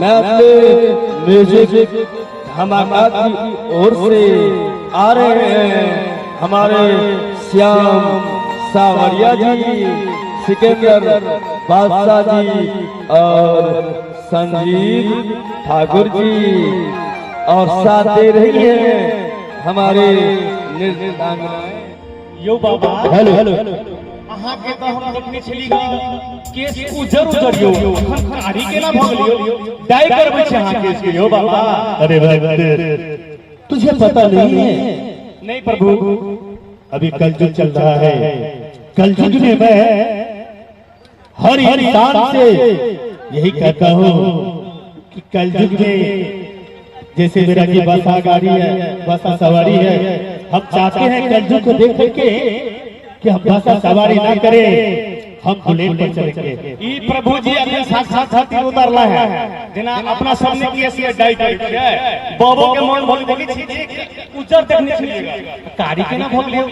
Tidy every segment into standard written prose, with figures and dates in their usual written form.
मैं अपने म्यूजिक धमाका की ओर से आ रहे हैं हमारे श्याम सावरिया जी, सिकंदर बादशाह जी और संजीव ठाकुर जी, और साथ दे रही है हमारे निर्देशांगनाएं। यो बाबा हेलो हेलो अहाँ के तो हम देखने छली केस उजर उजर यो हम कारी के ना भगलियो डाई करबै छै अहाँ केस के यो बाबा। अरे भक्त तुझे पता नहीं है? नहीं प्रभु, अभी कलयुग चल रहा है। कलयुग में मैं हर इंसान से यही कहता हूँ कि कलयुग में जैसे मेरा की बसा गाड़ी है, बसा सवारी है, हम चाहते हैं कलयुग को देख करके कि हम बसा सवारी ना करें, हम बुलेट पर चलेंगे। ई प्रभु जी अखन साक्षात छाती उतारला है जेना अपना सामने की ऐसी डाई कर छै बाबू के मन भोग देखि छी जे उजर देखने छलिएगा कारी के ना भगलियो।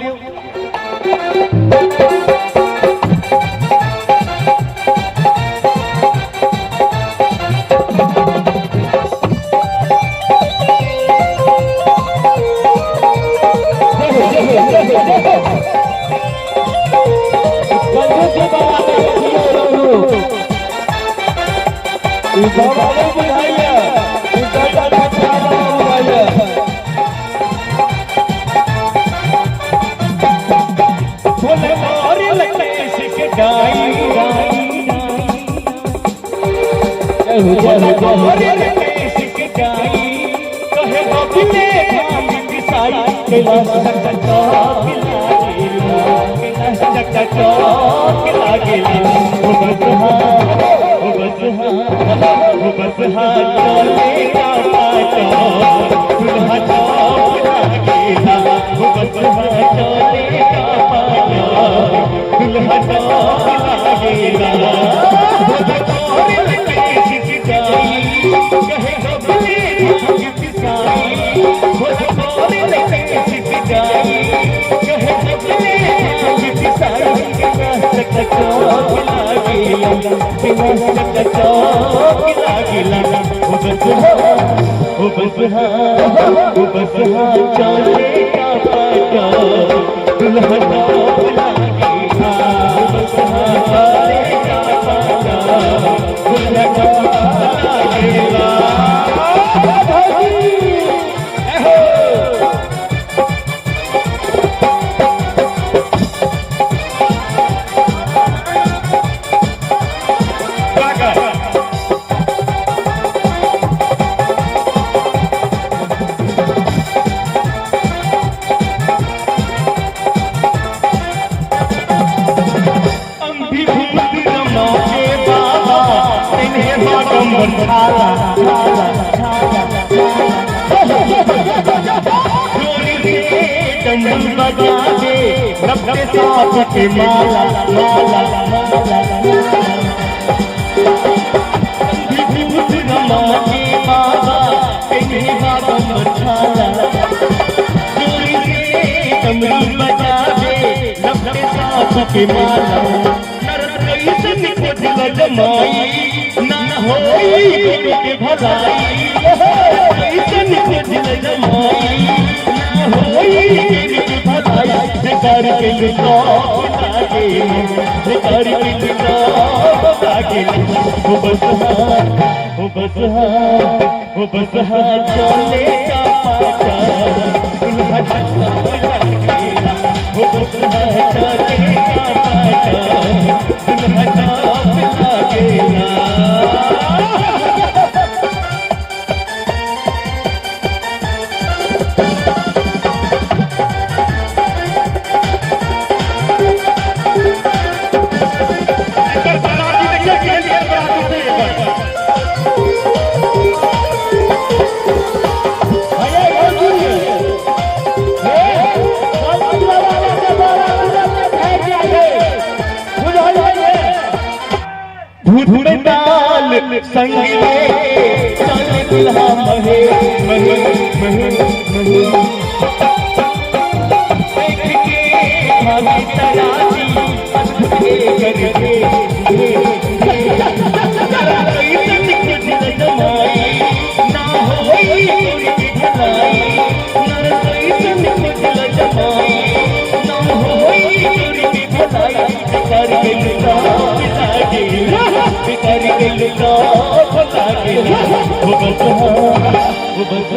करके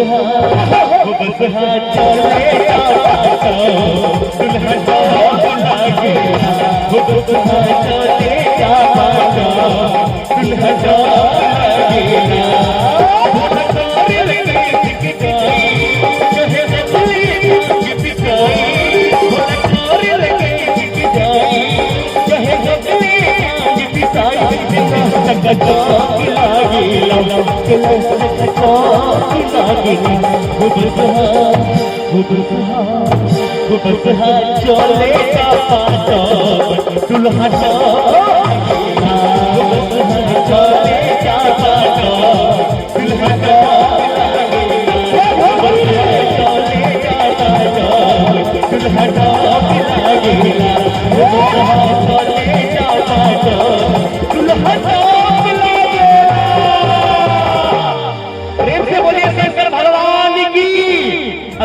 वो बसहा चले दुल्हा लागे वो बसहा चले दुल्हा लागे चले दुल्हा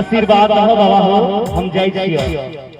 आशीर्वाद हो बाबा हो हम जाई छियै।